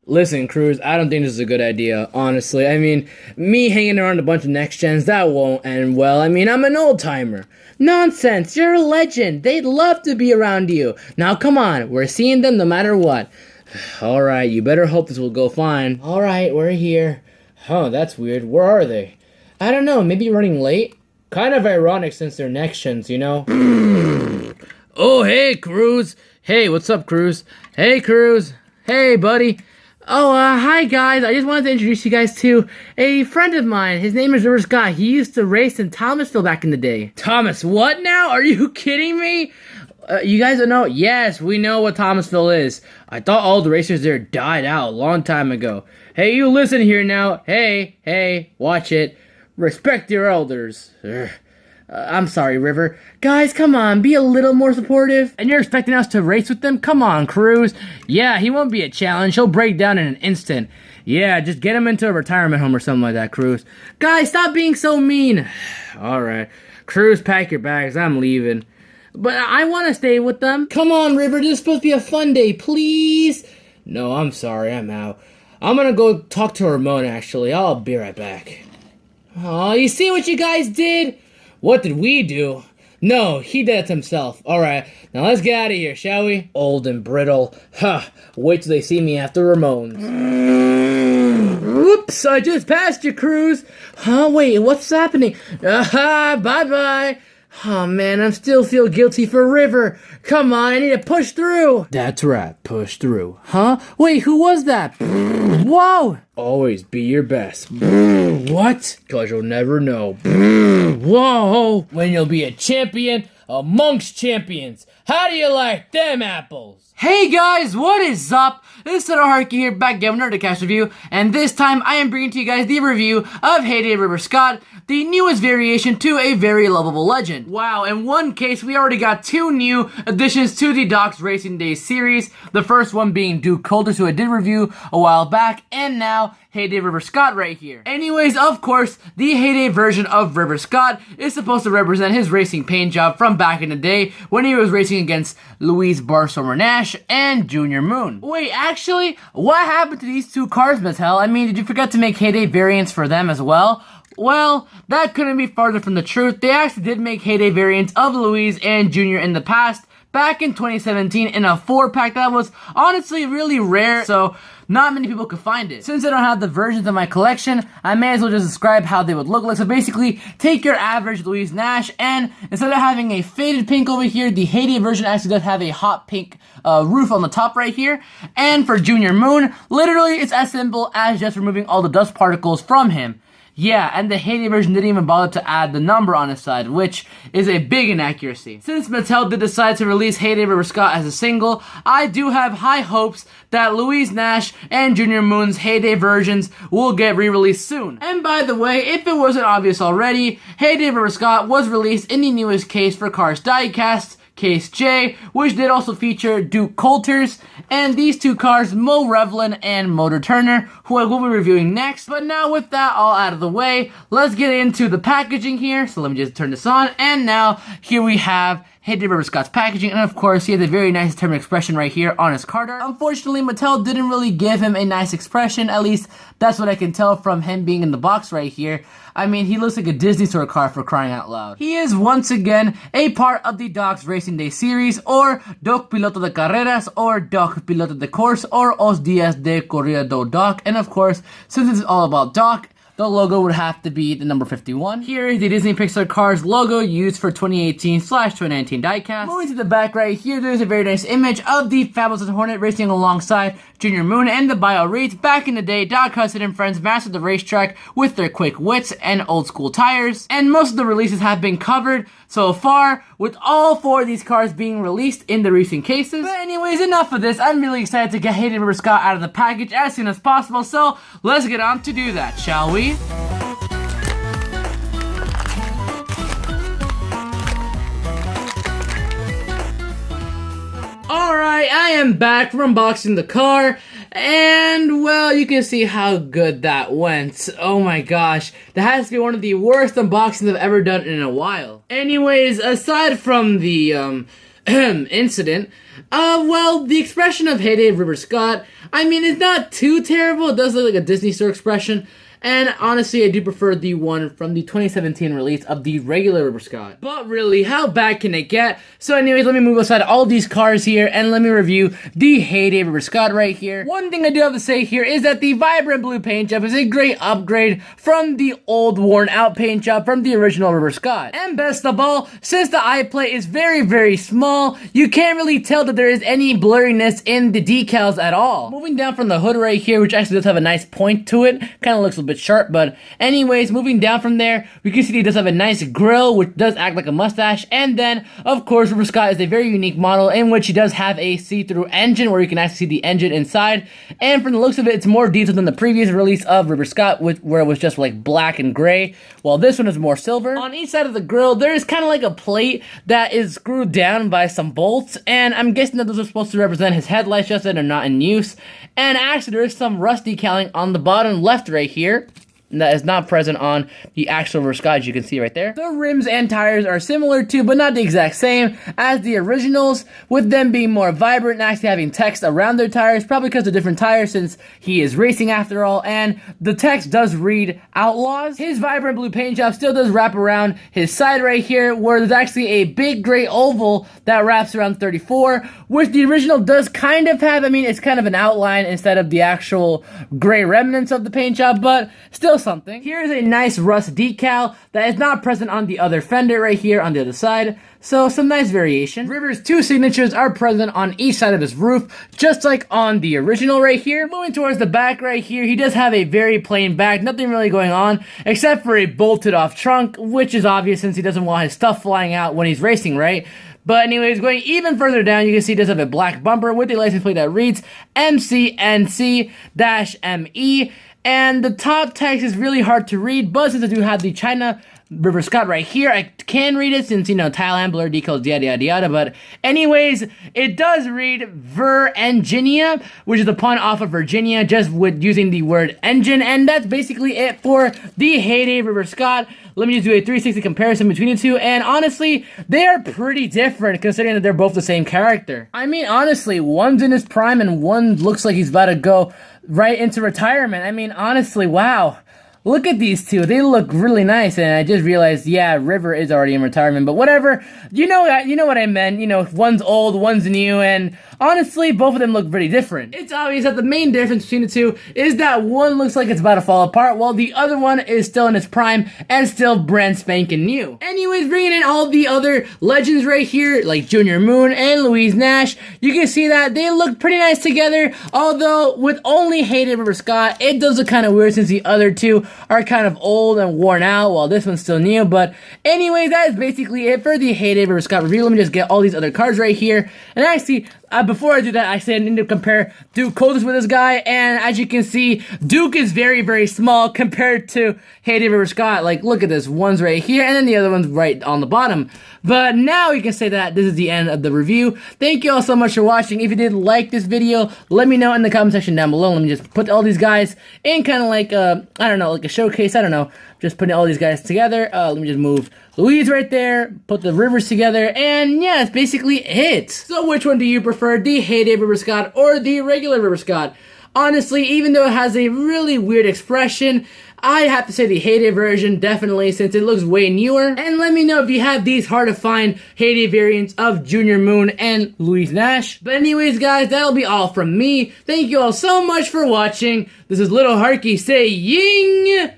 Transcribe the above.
Listen, Cruz, I don't think this is a good idea, honestly. I mean, me hanging around a bunch of next gens, that won't end well. I mean, I'm an old timer. Nonsense, you're a legend. They'd love to be around you. Now, come on, we're seeing them no matter what. Alright, you better hope this will go fine. Alright, we're here. Huh, that's weird. Where are they? I don't know, maybe running late? Kind of ironic since they're next gens, you know? Oh, hey, Cruz. Hey, what's up, Cruz? Hey, Cruz. Hey, buddy. Oh, hi, guys. I just wanted to introduce you guys to a friend of mine. His name is River Scott. He used to race in Thomasville back in the day. Thomas, what now? Are you kidding me? You guys don't know? Yes, we know what Thomasville is. I thought all the racers there died out a long time ago. Hey, you listen here now. Hey, watch it. Respect your elders. I'm sorry, River. Guys, come on, be a little more supportive. And you're expecting us to race with them? Come on, Cruz. Yeah, he won't be a challenge. He'll break down in an instant. Yeah, just get him into a retirement home or something like that, Cruz. Guys, stop being so mean. Alright. Cruz, pack your bags. I'm leaving. But I want to stay with them. Come on, River. This is supposed to be a fun day, please. No, I'm sorry. I'm out. I'm gonna go talk to Ramon, actually. I'll be right back. Aw, you see what you guys did? What did we do? No, he did it himself. Alright, now let's get out of here, shall we? Old and brittle. Ha! Wait till they see me after Ramon's. Whoops, I just passed you, Cruz. Huh, wait, what's happening? Bye-bye. Oh man, I still feel guilty for River. Come on, I need to push through. That's right, push through. Huh? Wait, who was that? Whoa! Always be your best. What? Cause you'll never know. Whoa! When you'll be a champion amongst champions. How do you like them apples? Hey guys, what is up? This is LittleHarky here, back again with another cast review, and this time I am bringing to you guys the review of Heyday River Scott, the newest variation to a very lovable legend. Wow, in one case, we already got two new additions to the Doc's Racing Days series, the first one being Duke Coulters, who I did review a while back, and now Heyday River Scott right here. Anyways, of course, the Heyday version of River Scott is supposed to represent his racing paint job from back in the day when he was racing against Louise Barstomer Nash and Junior Moon. Wait, actually, what happened to these two cars, Mattel? I mean, did you forget to make Heyday variants for them as well? Well, that couldn't be farther from the truth. They actually did make Heyday variants of Louise and Junior in the past, back in 2017 in a 4-pack that was honestly really rare, so not many people could find it. Since I don't have the versions in my collection, I may as well just describe how they would look like. So basically, take your average Louise Nash, and instead of having a faded pink over here, the Heyday version actually does have a hot pink roof on the top right here. And for Junior Moon, literally it's as simple as just removing all the dust particles from him. Yeah, and the Heyday version didn't even bother to add the number on his side, which is a big inaccuracy. Since Mattel did decide to release Heyday River Scott as a single, I do have high hopes that Louise Nash and Junior Moon's Heyday versions will get re-released soon. And by the way, if it wasn't obvious already, Heyday River Scott was released in the newest case for Cars Diecast, Case J, which did also feature Duke Coulters, and these two cars, Mo Revlin and Motor Turner, who I will be reviewing next. But now with that all out of the way, let's get into the packaging here. So let me just turn this on, and now here we have Heyday River Scott's packaging, and of course he has a very nice determined expression right here on his card art. Unfortunately, Mattel didn't really give him a nice expression, at least that's what I can tell from him being in the box right here. I mean, he looks like a Disney store car for crying out loud. He is once again a part of the Doc's Racing Day series, or Doc Piloto de Carreras, or Doc Piloto de Course, or Os Dias de Corrida do Doc, and of course, since it's all about Doc, the logo would have to be the number 51. Here is the Disney Pixar Cars logo used for 2018/2019 diecast. Moving to the back right here, there's a very nice image of the Fabulous Hornet racing alongside Junior Moon, and the bio reads, "Back in the day, Doc Hudson and friends mastered the racetrack with their quick wits and old school tires." And most of the releases have been covered so far, with all 4 of these cars being released in the recent cases. But anyways, enough of this. I'm really excited to get Heyday River Scott out of the package as soon as possible, so let's get on to do that, shall we? Alright, I am back from unboxing the car, and well, you can see how good that went. Oh my gosh, that has to be one of the worst unboxings I've ever done in a while. Anyways, aside from the incident, well, the expression of Heyday River Scott, I mean, it's not too terrible. It does look like a Disney store expression. And honestly, I do prefer the one from the 2017 release of the regular River Scott. But really, how bad can it get? So anyways, let me move aside all these cars here and let me review the Heyday River Scott right here. One thing I do have to say here is that the vibrant blue paint job is a great upgrade from the old worn out paint job from the original River Scott. And best of all, since the eye plate is very, very small, you can't really tell that there is any blurriness in the decals at all. Moving down from the hood right here, which actually does have a nice point to it, kind of looks a bit sharp, but anyways, moving down from there, we can see he does have a nice grill, which does act like a mustache, and then, of course, River Scott is a very unique model in which he does have a see-through engine, where you can actually see the engine inside, and from the looks of it, it's more detailed than the previous release of River Scott, where it was just like black and gray, while this one is more silver. On each side of the grill, there is kind of like a plate that is screwed down by some bolts, and I'm guessing that those are supposed to represent his headlights, just that are not in use, and actually there is some rust decaling on the bottom left right here, that is not present on the actual River Scott, as you can see right there. The rims and tires are similar to, but not the exact same as the originals, with them being more vibrant and actually having text around their tires, probably because of different tires since he is racing after all, and the text does read Outlaws. His vibrant blue paint job still does wrap around his side right here, where there's actually a big gray oval that wraps around 34, which the original does kind of have. I mean, it's kind of an outline instead of the actual gray remnants of the paint job, but still something. Here's a nice rust decal that is not present on the other fender right here on the other side, so some nice variation. River's two signatures are present on each side of his roof, just like on the original right here. Moving towards the back right here, he does have a very plain back, nothing really going on, except for a bolted off trunk, which is obvious since he doesn't want his stuff flying out when he's racing, right? But anyways, going even further down, you can see he does have a black bumper with a license plate that reads MCNC-ME, and the top text is really hard to read, but since I do have the China River Scott right here, I can read it since, you know, Thailand, blur, decals, yada, yada, yada. But anyways, it does read Virginia, which is the pun off of Virginia, just with using the word engine. And that's basically it for the Heyday River Scott. Let me just do a 360 comparison between the two, and honestly, they are pretty different considering that they're both the same character. I mean, honestly, one's in his prime and one looks like he's about to go right into retirement. I mean, honestly, wow. Look at these two. They look really nice, and I just realized, yeah, River is already in retirement, but whatever. You know what I meant. You know, one's old, one's new, and honestly, both of them look pretty different. It's obvious that the main difference between the two is that one looks like it's about to fall apart, while the other one is still in its prime and still brand spanking new. Anyways, bringing in all the other legends right here, like Junior Moon and Louise Nash, you can see that they look pretty nice together, although with only Heyday River Scott, it does look kind of weird since the other two are kind of old and worn out, while this one's still new. But anyways, that is basically it for the Heyday River Scott review. Let me just get all these other cards right here, and actually, before I do that, I said I need to compare Duke Coldest with this guy, and as you can see, Duke is very, very small compared to Heyday River Scott. Like, look at this, one's right here, and then the other one's right on the bottom. But now you can say that this is the end of the review. Thank you all so much for watching. If you did like this video, let me know in the comment section down below. Let me just put all these guys in kind of like, I don't know, like a showcase, I don't know. Just putting all these guys together. Let me just move Louise right there, put the rivers together, and yeah, that's basically it. So which one do you prefer, the Heyday River Scott or the regular River Scott? Honestly, even though it has a really weird expression, I have to say the Heyday version, definitely, since it looks way newer. And let me know if you have these hard to find Heyday variants of Junior Moon and Louise Nash. But anyways, guys, that'll be all from me. Thank you all so much for watching. This is LittleHarky saying